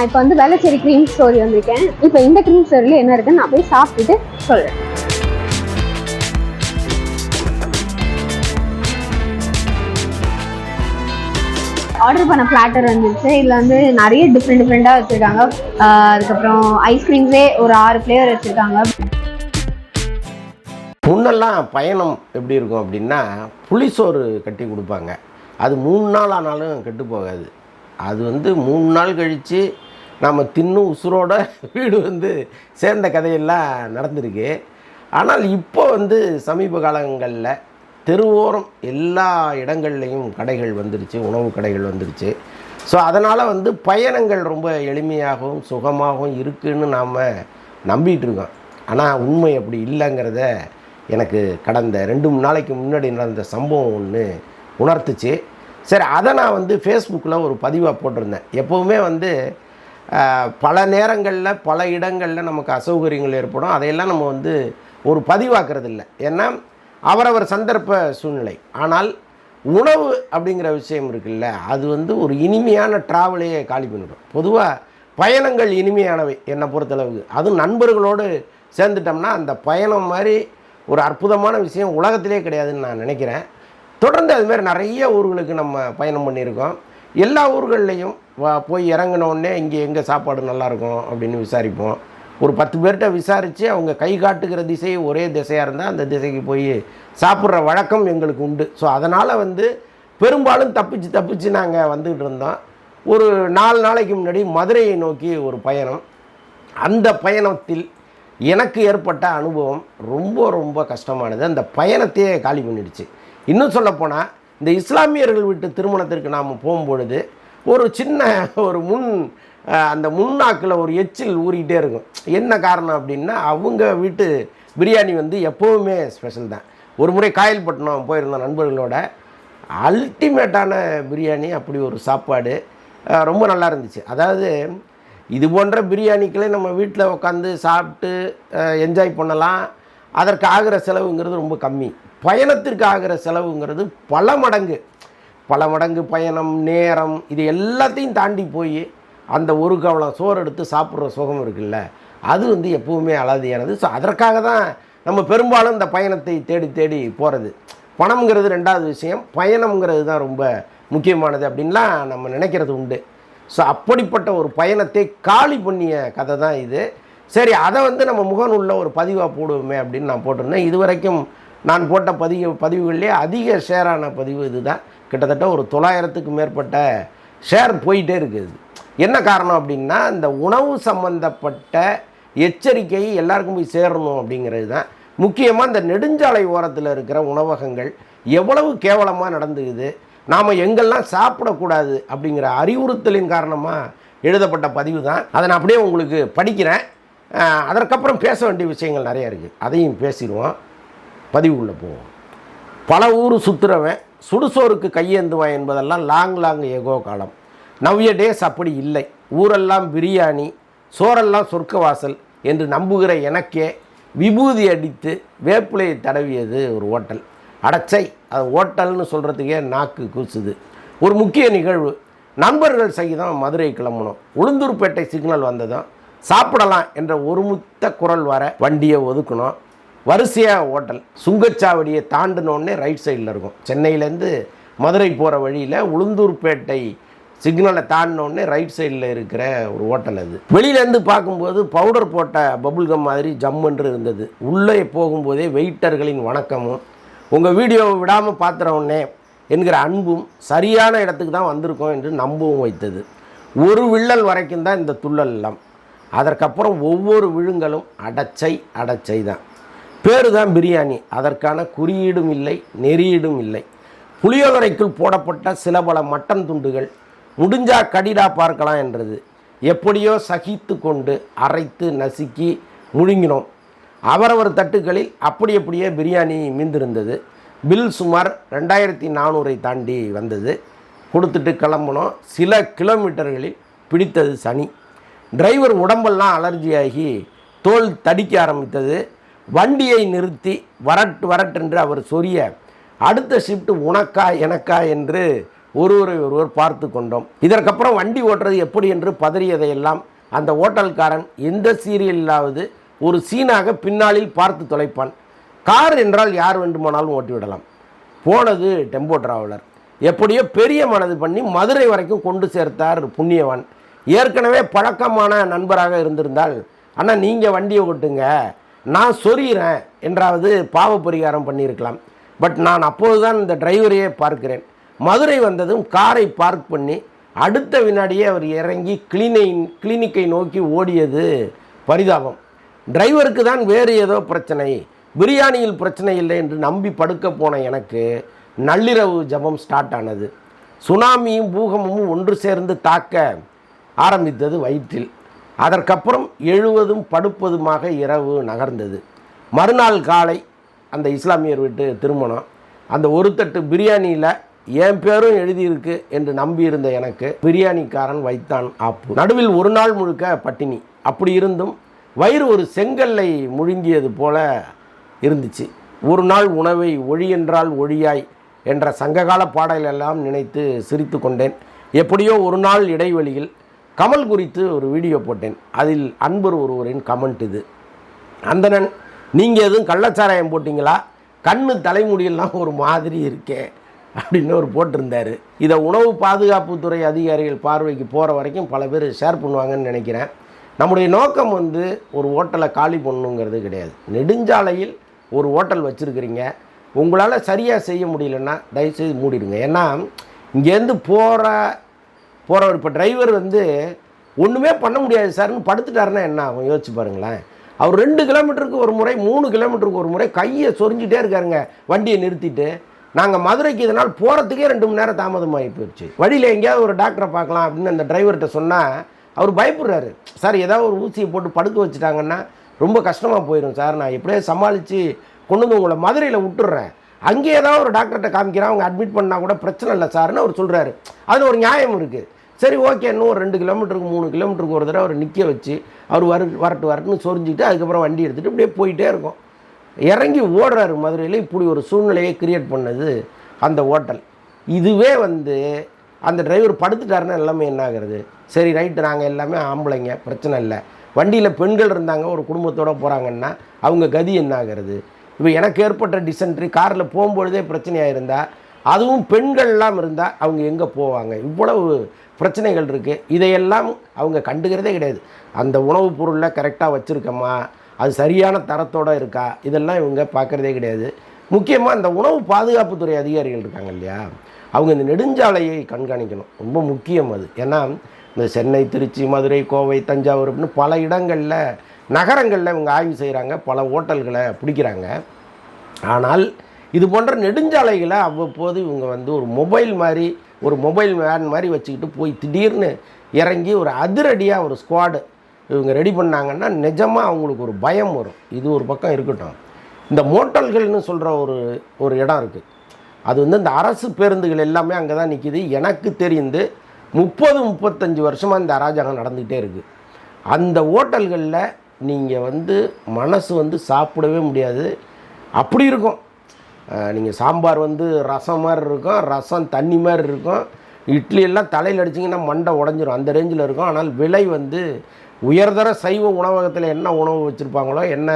நான் இப்போ வந்து வேளச்சேரி க்ரீம் ஸ்டோரி வந்திருக்கேன். இப்போ இந்த க்ரீம் ஸ்டோரியில் என்ன இருக்குன்னு நான் போய் சாப்பிட்டுட்டு சொல்கிறேன். ஆர்டர் பண்ண பிளாட்டர் வந்துருச்சு. இதில் வந்து நிறைய டிஃப்ரெண்ட்டாக வச்சுருக்காங்க. அதுக்கப்புறம் ஐஸ்கிரீம்ஸே ஒரு 6 ஃப்ளேவர் வச்சுருக்காங்க. முன்னெல்லாம் பயணம் எப்படி இருக்கும் அப்படின்னா புளிசோறு கட்டி கொடுப்பாங்க. அது 3 நாள் ஆனாலும் கெட்டு போகாது. அது வந்து 3 நாள் கழித்து நம்ம தின்னும் உசுரோட வீடு வந்து சேர்ந்த கதையெல்லாம் நடந்திருக்கு. ஆனால் இப்போ வந்து சமீப காலங்களில் தெருவோரம் எல்லா இடங்கள்லையும் கடைகள் வந்துருச்சு, உணவு கடைகள் வந்துருச்சு. ஸோ அதனால் வந்து பயணங்கள் ரொம்ப எளிமையாகவும் சுகமாகவும் இருக்குதுன்னு நாம் நம்பிகிட்டு இருக்கோம். ஆனால் உண்மை அப்படி இல்லைங்கிறத எனக்கு கடந்த 2-3 நாளைக்கு முன்னாடி நடந்த சம்பவம் ஒன்று உணர்த்துச்சு. சரி, அதை நான் வந்து ஃபேஸ்புக்கில் ஒரு பதிவாக போட்டிருந்தேன். எப்போவுமே வந்து பல நேரங்களில் பல இடங்களில் நமக்கு அசௌகரியங்கள் ஏற்படும். அதையெல்லாம் நம்ம வந்து ஒரு பதிவாக்குறது இல்லை, ஏன்னா அவரவர் சந்தர்ப்ப சூழ்நிலை. ஆனால் உணவு அப்படிங்கிற விஷயம் இருக்குல்ல, அது வந்து ஒரு இனிமையான ட்ராவலையே காலி பண்ணிடும். பொதுவாக பயணங்கள் இனிமையானவை என்னை பொறுத்தளவுக்கு. அதுவும் நண்பர்களோடு சேர்ந்துட்டோம்னா அந்த பயணம் மாதிரி ஒரு அற்புதமான விஷயம் உலகத்திலே கிடையாதுன்னு நான் நினைக்கிறேன். தொடர்ந்து அதுமாரி நிறைய ஊர்களுக்கு நம்ம பயணம் பண்ணியிருக்கோம். எல்லா ஊர்கள்லேயும் போய் இறங்கினோடனே இங்கே எங்கே சாப்பாடு நல்லாயிருக்கும் அப்படின்னு விசாரிப்போம். ஒரு 10 பேர்கிட்ட விசாரித்து அவங்க கை காட்டுகிற திசை ஒரே திசையாக இருந்தால் அந்த திசைக்கு போய் சாப்பிட்ற வழக்கம் எங்களுக்கு உண்டு. ஸோ அதனால் வந்து பெரும்பாலும் தப்பிச்சு நாங்கள் வந்துக்கிட்டு இருந்தோம். ஒரு 4 நாளைக்கு முன்னாடி மதுரையை நோக்கி ஒரு பயணம். அந்த பயணத்தில் எனக்கு ஏற்பட்ட அனுபவம் ரொம்ப ரொம்ப கஷ்டமானது. அந்த பயணத்தையே காலி பண்ணிடுச்சு. இன்னும் சொல்லப்போனால் இந்த இஸ்லாமியர்கள் வீட்டு திருமணத்திற்கு நாம் போகும்பொழுது ஒரு சின்ன ஒரு அந்த முன்னாக்கில் ஒரு எச்சில் ஊறிக்கிட்டே இருக்கும். என்ன காரணம் அப்படின்னா அவங்க வீட்டு பிரியாணி வந்து எப்போவுமே ஸ்பெஷல் தான். ஒரு முறை காயல்பட்டினம் போயிருந்தோம் நண்பர்களோட. அல்டிமேட்டான பிரியாணி, அப்படி ஒரு சாப்பாடு ரொம்ப நல்லா இருந்துச்சு. அதாவது இது போன்ற பிரியாணிக்களே நம்ம வீட்டில் உட்காந்து சாப்பிட்டு என்ஜாய் பண்ணலாம். அதற்கு ஆகிற செலவுங்கிறது ரொம்ப கம்மி. பயணத்திற்கு ஆகிற செலவுங்கிறது பல மடங்கு பயணம், நேரம், இது எல்லாத்தையும் தாண்டி போய் அந்த ஒரு கவளம் சோறு எடுத்து சாப்பிட்ற சுகம் இருக்குல்ல, அது வந்து எப்போவுமே அலாதியானது. ஸோ அதற்காக தான் நம்ம பெரும்பாலும் இந்த பயணத்தை தேடி போகிறது. பணம்ங்கிறது 2வது விஷயம், பயணம்ங்கிறது தான் ரொம்ப முக்கியமானது அப்படின்லாம் நம்ம நினைக்கிறது உண்டு. ஸோ அப்படிப்பட்ட ஒரு பயணத்தை காலி பண்ணிய கதை தான் இது. சரி, அதை வந்து நம்ம முகநூலில் ஒரு பதிவாக போடுவோமே அப்படின்னு நான் போட்டிருந்தேன். இதுவரைக்கும் நான் போட்ட பதிவுகள்லேயே அதிக ஷேரான பதிவு இது தான். கிட்டத்தட்ட ஒரு 900க்கு மேற்பட்ட ஷேர் போயிட்டே இருக்குது. என்ன காரணம் அப்படின்னா இந்த உணவு சம்பந்தப்பட்ட எச்சரிக்கை எல்லாருக்கும் போய் சேரணும் அப்படிங்கிறது தான். முக்கியமாக இந்த நெடுஞ்சாலை ஓரத்தில் இருக்கிற உணவகங்கள் எவ்வளவு கேவலமாக நடந்துக்குது, நாம் எங்கெல்லாம் சாப்பிடக்கூடாது அப்படிங்கிற அறிவுறுத்தலின் காரணமாக எழுதப்பட்ட பதிவு தான். அதை நான் அப்படியே உங்களுக்கு படிக்கிறேன். அதற்கப்புறம் பேச வேண்டிய விஷயங்கள் நிறையா இருக்குது, அதையும் பேசிடுவோம். பதிவுக்குள்ளே போவோம். பல ஊர் சுற்றுறவன் சுடுசோருக்கு கையேந்துவான் என்பதெல்லாம் லாங் ஏகோ காலம். நவ்ய டேஸ் அப்படி இல்லை. ஊரெல்லாம் பிரியாணி, சோரெல்லாம் சொர்க்கவாசல் என்று நம்புகிற எனக்கே விபூதி அடித்து வேப்பிலையை தடவியது ஒரு ஹோட்டல். அடச்சை, அது ஹோட்டல்னு சொல்கிறதுக்கே நாக்கு கூசுது. ஒரு முக்கிய நிகழ்வு, நண்பர்கள் சகிதம் மதுரை கிளம்பணும். உளுந்தூர்பேட்டை சிக்னல் வந்ததும் சாப்பிடலாம் என்ற ஒரு முத்த குரல் வர வண்டியை ஒதுக்கணும். வரிசையாக ஹோட்டல். சுங்கச்சாவடியை தாண்டினோடனே ரைட் சைடில் இருக்கும். சென்னையிலேருந்து மதுரை போகிற வழியில் உளுந்தூர்பேட்டை சிக்னலை தாண்டினோடனே ரைட் சைடில் இருக்கிற ஒரு ஹோட்டல் அது. வெளியிலேருந்து பார்க்கும்போது பவுடர் போட்ட பபுள்கம் மாதிரி ஜம்முன்று இருந்தது. உள்ளே போகும்போதே வெயிட்டர்களின் வணக்கமும் உங்கள் வீடியோவை விடாமல் பார்த்துறவுடனே என்கிற அன்பும் சரியான இடத்துக்கு தான் வந்திருக்கோம் என்று நம்பவும் வைத்தது. ஒரு வில்லல் வரைக்கும் தான் இந்த துள்ளல் எல்லாம். அதற்கப்புறம் ஒவ்வொரு விழுங்கலும் அடச்சை தான். பேரு தான் பிரியாணி, அதற்கான குறியீடும் இல்லை, நெறியீடும் இல்லை. புளியோதரைக்குள் போடப்பட்ட சில பல மட்டன் துண்டுகள் முடிஞ்சா கடிடா பார்க்கலாம் என்றது. எப்படியோ சகித்து கொண்டு அரைத்து நசுக்கி முழுங்கினோம். அவரவர் தட்டுகளில் அப்படியே பிரியாணி மீந்திருந்தது. பில் சுமார் 2400 தாண்டி வந்தது. கொடுத்துட்டு கிளம்பினோம். சில கிலோமீட்டர்களில் பிடித்தது சனி. டிரைவர் உடம்பெல்லாம் அலர்ஜியாகி தோல் தடிக்க ஆரம்பித்தது. வண்டியை நிறுத்தி வரட்டென்று அவர் சொரிய அடுத்த ஷிஃப்ட் உனக்கா எனக்கா என்று ஒருவரை ஒருவர் பார்த்து கொண்டோம். இதற்கப்புறம் வண்டி ஓட்டுறது எப்படி என்று பதறியதையெல்லாம் அந்த ஓட்டல்காரன் எந்த சீரியலாவது ஒரு சீனாக பின்னாளில் பார்த்து தொலைப்பான். கார் என்றால் யார் வேண்டுமானாலும் ஓட்டிவிடலாம். போனது டெம்போ டிராவலர். எப்படியோ பெரிய மனது பண்ணி மதுரை வரைக்கும் கொண்டு சேர்த்தார் புண்ணியவான். ஏற்கனவே பழக்கமான நண்பராக இருந்திருந்தால், அண்ணா நீங்கள் வண்டியை ஓட்டுங்க, நான் சொறிகிறேன் என்றாவது பாவ பரிகாரம் பண்ணியிருக்கலாம். பட் நான் அப்போது தான் இந்த டிரைவரையே பார்க்கிறேன். மதுரை வந்ததும் காரை பார்க் பண்ணி அடுத்த வினாடியே அவர் இறங்கி கிளினிக்கை நோக்கி ஓடியது பரிதாபம். டிரைவருக்கு தான் வேறு ஏதோ பிரச்சனை, பிரியாணியில் பிரச்சனை இல்லை என்று நம்பி படுக்க போன எனக்கு நள்ளிரவு ஜபம் ஸ்டார்ட் ஆனது. சுனாமியும் பூகமும் ஒன்று சேர்ந்து தாக்க ஆரம்பித்தது வயிற்றில். அதற்கப்புறம் எழுவதும் படுப்பதுமாக இரவு நகர்ந்தது. மறுநாள் காலை அந்த இஸ்லாமியர் வீட்டு திருமணம். அந்த ஒரு தட்டு பிரியாணியில் என் பேரும் எழுதியிருக்கு என்று நம்பியிருந்த எனக்கு பிரியாணிக்காரன் வைத்தான் ஆப்பு. நடுவில் ஒரு நாள் முழுக்க பட்டினி. அப்படி இருந்தும் வயிறு ஒரு செங்கல்லை முழுங்கியது போல இருந்துச்சு. ஒரு நாள் உணவை ஒழி என்றால் ஒழியாய் என்ற சங்ககால பாடலெல்லாம் நினைத்து சிரித்து கொண்டேன். எப்படியோ ஒரு நாள் இடைவெளியில் கமல் குறித்து ஒரு வீடியோ போட்டேன். அதில் அன்பர் ஒருவரின் கமெண்ட் இது: அந்தணன், நீங்கள் எதுவும் கள்ளச்சாராயம் போட்டிங்களா? கண்ணு தலைமுடியெல்லாம் ஒரு மாதிரி இருக்கே அப்படின்னு ஒரு போட்டிருந்தார். இதை உணவு பாதுகாப்புத்துறை அதிகாரிகள் பார்வைக்கு போகிற வரைக்கும் பல பேர் ஷேர் பண்ணுவாங்கன்னு நினைக்கிறேன். நம்முடைய நோக்கம் ஒரு ஹோட்டலை காலி பண்ணணுங்கிறது கிடையாது. நெடுஞ்சாலையில் ஒரு ஹோட்டல் வச்சுருக்கிறீங்க, உங்களால் சரியாக செய்ய முடியலன்னா தயவுசெய்து மூடிடுங்க. ஏன்னா இங்கேருந்து போகிறவர் இப்போ டிரைவர் ஒன்றுமே பண்ண முடியாது சார்னு படுத்துட்டாருன்னா என்ன ஆகும் யோசிச்சு பாருங்களேன். அவர் 2 கிலோமீட்டருக்கு ஒரு முறை 3 கிலோமீட்டருக்கு ஒரு முறை கையை சொரிஞ்சிட்டே இருக்காருங்க வண்டியை நிறுத்திட்டு. நாங்கள் மதுரைக்கு இதனால் போகிறதுக்கே 2 மணி நேரம் தாமதமாகி போயிடுச்சு. வழியில் எங்கேயாவது ஒரு டாக்டரை பார்க்கலாம் அப்படின்னு அந்த டிரைவர்கிட்ட சொன்னால் அவர் பயப்படுறாரு. சார் ஏதாவது ஒரு ஊசியை போட்டு படுக்க வச்சுட்டாங்கன்னா ரொம்ப கஷ்டமாக போயிடும் சார், நான் எப்படியே சமாளித்து கொண்டு உங்களை மதுரையில் விட்டுடுறேன், அங்கே ஏதாவது ஒரு டாக்டர்கிட்ட காமிக்கிறேன், அவங்க அட்மிட் பண்ணால் கூட பிரச்சனை இல்லை சார்னு அவர் சொல்கிறாரு. அதில் ஒரு நியாயம் இருக்குது. சரி ஓகே, இன்னும் ஒரு 2 கிலோமீட்டருக்கு 3 கிலோமீட்டருக்கு ஒரு தடவை அவர் நிற்க வச்சு அவர் வரட்டுன்னு சொரிஞ்சிட்டு அதுக்கப்புறம் வண்டி எடுத்துகிட்டு இப்படியே போயிட்டே இருக்கும். இறங்கி ஓடுறாரு மதுரையில். இப்படி ஒரு சூழ்நிலையை கிரியேட் பண்ணது அந்த ஹோட்டல். இதுவே அந்த டிரைவர் படுத்துட்டாருன்னா எல்லாமே என்ன ஆகிறது? சரி ரைட்டு, நாங்கள் எல்லாமே ஆம்பளைங்க, பிரச்சனை இல்லை. வண்டியில் பெண்கள் இருந்தாங்க, ஒரு குடும்பத்தோடு போகிறாங்கன்னா அவங்க கதி என்ன ஆகிறது? இப்போ எனக்கு ஏற்பட்ட டிசென்ட்ரி காரில் போகும்பொழுதே பிரச்சனையாக இருந்தால், அதுவும் பெண்கள்லாம் இருந்தால் அவங்க எங்கே போவாங்க? இவ்வளவு பிரச்சனைகள் இருக்குது. இதையெல்லாம் அவங்க கண்டுக்கிறதே கிடையாது. அந்த உணவுப் பொருளில் கரெக்டாக வச்சுருக்கோமா, அது சரியான தரத்தோடு இருக்கா, இதெல்லாம் இவங்க பார்க்குறதே கிடையாது. முக்கியமாக இந்த உணவு பாதுகாப்புத்துறை அதிகாரிகள் இருக்காங்க இல்லையா, அவங்க இந்த நெடுஞ்சாலையை கண்காணிக்கணும், ரொம்ப முக்கியம் அது. ஏன்னா இந்த சென்னை, திருச்சி, மதுரை, கோவை, தஞ்சாவூர் அப்படின்னு பல இடங்களில் நகரங்களில் இவங்க ஆய்வு செய்கிறாங்க, பல ஹோட்டல்களை பிடிக்கிறாங்க. ஆனால் இது போன்ற நெடுஞ்சாலைகளை அவ்வப்போது இவங்க ஒரு மொபைல் வேன் மாதிரி வச்சுக்கிட்டு போய் திடீர்னு இறங்கி ஒரு அதிரடியாக ஒரு ஸ்குவாடு இவங்க ரெடி பண்ணாங்கன்னா நிஜமாக அவங்களுக்கு ஒரு பயம் வரும். இது ஒரு பக்கம் இருக்கட்டும், இந்த மோட்டல்கள்னு சொல்கிற ஒரு இடம் இருக்குது. அது இந்த அரசு பேருந்துகள் எல்லாமே அங்கே தான் நிற்கிது. எனக்கு தெரிந்து 30-35 வருஷமாக இந்த அராஜகம் நடந்துக்கிட்டே இருக்குது. அந்த ஹோட்டல்களில் நீங்கள் மனசு சாப்பிடவே முடியாது, அப்படி இருக்கும். நீங்கள் சாம்பார் ரசம் மாதிரி இருக்கும், ரசம் தண்ணி மாதிரி இருக்கும், இட்லி எல்லாம் தலையில் அடிச்சிங்கன்னா மண்டை உடஞ்சிரும், அந்த ரேஞ்சில் இருக்கும். ஆனால் விலை உயர்தர சைவ உணவகத்தில் என்ன உணவு வச்சுருப்பாங்களோ, என்ன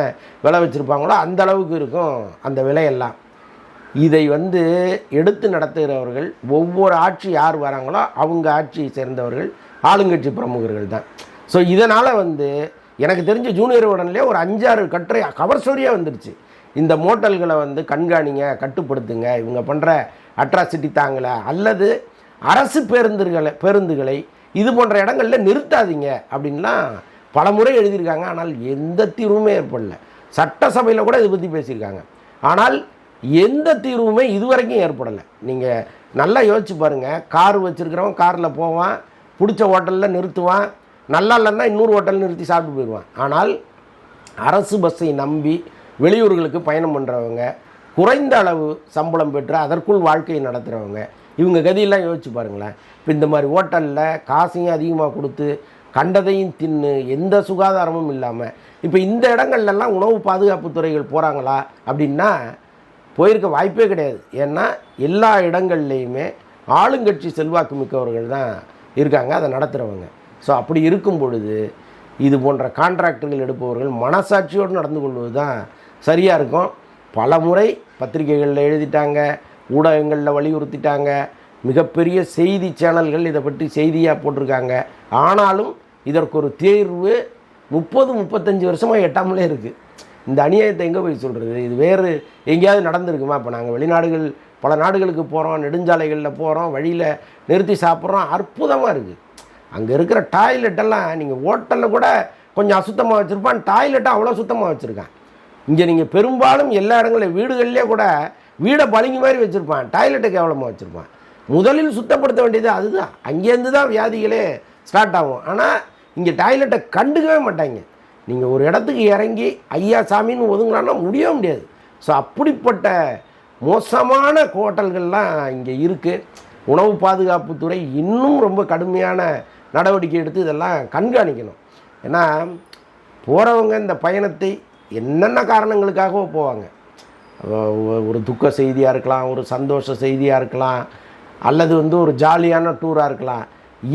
விலை வச்சுருப்பாங்களோ அந்த அளவுக்கு இருக்கும் அந்த விலையெல்லாம். இதை எடுத்து நடத்துகிறவர்கள் ஒவ்வொரு ஆட்சி யார் வராங்களோ அவங்க ஆட்சியை சேர்ந்தவர்கள் ஆளுங்கட்சி பிரமுகர்கள் தான். ஸோ இதனால் எனக்கு தெரிஞ்ச ஜூனியர் உடனே ஒரு 5-6 கட்டுரை கவர் ஸ்டோரியாக வந்துடுச்சு. இந்த மோட்டல்களை கண்காணிங்க, கட்டுப்படுத்துங்க, இவங்க பண்ணுற அட்ராசிட்டி தாங்கலை, அல்லது அரசு பேருந்துகளை இது போன்ற இடங்களில் நிறுத்தாதீங்க அப்படின்லாம் பல முறை எழுதியிருக்காங்க. ஆனால் எந்த தீர்வுமே ஏற்படல. சட்டசபையில் கூட இதை பற்றி பேசியிருக்காங்க. ஆனால் எந்த தீர்வுமே இதுவரைக்கும் ஏற்படலை. நீங்கள் நல்லா யோசிச்சு பாருங்கள். கார் வச்சுருக்கிறவன் காரில் போவான், பிடிச்ச ஹோட்டலில் நிறுத்துவான், நல்லா இல்லைன்னா இன்னொரு ஹோட்டலில் நிறுத்தி சாப்பிட்டு போயிடுவான். ஆனால் அரசு பஸ்ஸை நம்பி வெளியூர்களுக்கு பயணம் பண்ணுறவங்க, குறைந்த அளவு சம்பளம் பெற்று அதற்குள் வாழ்க்கையை நடத்துகிறவங்க, இவங்க கதியெல்லாம் யோசிச்சு பாருங்களேன். இப்போ இந்த மாதிரி ஹோட்டலில் காசையும் அதிகமாக கொடுத்து கண்டதையும் தின்னு எந்த சுகாதாரமும் இல்லாமல் இப்போ இந்த இடங்கள்லாம் உணவு பாதுகாப்பு துறைகள் போகிறாங்களா அப்படின்னா போயிருக்க வாய்ப்பே கிடையாது. ஏன்னா எல்லா இடங்கள்லேயுமே ஆளுங்கட்சி செல்வாக்கு மிக்கவர்கள் தான் இருக்காங்க அதை நடத்துகிறவங்க. ஸோ அப்படி இருக்கும் பொழுது இது போன்ற கான்ட்ராக்டர்கள் எடுப்பவர்கள் மனசாட்சியோடு நடந்து கொள்வது தான் சரியாக இருக்கும். பல முறை பத்திரிகைகளில் எழுதிட்டாங்க, ஊடகங்களில் வலியுறுத்திட்டாங்க, மிகப்பெரிய செய்தி சேனல்கள் இதை பற்றி செய்தியாக போட்டிருக்காங்க. ஆனாலும் இதற்கு ஒரு தேர்வு 30-35 வருஷமாக எட்டாமலே இருக்குது. இந்த அநியாயத்தை எங்கே போய் சொல்கிறது? இது வேறு எங்கேயாவது நடந்திருக்குமா? இப்போ நாங்கள் வெளிநாடுகள் பல நாடுகளுக்கு போகிறோம், நெடுஞ்சாலைகளில் போகிறோம், வழியில் நிறுத்தி சாப்பிட்றோம், அற்புதமாக இருக்குது. அங்கே இருக்கிற டாய்லெட்டெல்லாம் நீங்கள் ஹோட்டலில் கூட கொஞ்சம் அசுத்தமாக வச்சுருப்பான், டாய்லெட்டை அவ்வளோ சுத்தமாக வச்சுருக்கான். இங்கே நீங்கள் பெரும்பாலும் எல்லா இடங்களில் வீடுகள்லேயே கூட வீடை பளிங்கு மாதிரி வச்சுருப்பான், டாய்லெட்டை கேவலமாக வச்சுருப்பான். முதலில் சுத்தப்படுத்த வேண்டியது அதுதான். அங்கேருந்து தான் வியாதிகளே ஸ்டார்ட் ஆகும். ஆனால் இங்கே டாய்லெட்டை கண்டுக்கவே மாட்டாங்க. நீங்கள் ஒரு இடத்துக்கு இறங்கி ஐயா சாமின்னு ஒதுங்கலான்னா முடியவே முடியாது. ஸோ அப்படிப்பட்ட மோசமான ஹோட்டல்கள்லாம் இங்கே இருக்குது. உணவு பாதுகாப்புத்துறை இன்னும் ரொம்ப கடுமையான நடவடிக்கை எடுத்து இதெல்லாம் கண்காணிக்கணும். ஏன்னா போகிறவங்க இந்த பயணத்தை என்னென்ன காரணங்களுக்காகவோ போவாங்க. ஒரு துக்க செய்தியாக இருக்கலாம், ஒரு சந்தோஷ செய்தியாக இருக்கலாம், அல்லது ஒரு ஜாலியான டூராக இருக்கலாம்.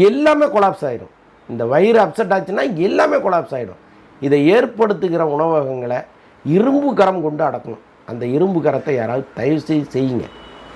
எல்லாமே கொலாப்ஸ் ஆகிடும். இந்த வயிறு அப்செட் ஆச்சுன்னா எல்லாமே கொலாப்ஸ் ஆகிடும். இதை ஏற்படுத்துகிற உணவகங்களை இரும்பு கரம் கொண்டு அடக்கணும். அந்த இரும்பு கரத்தை யாராவது தயவு செய்து செய்யுங்க.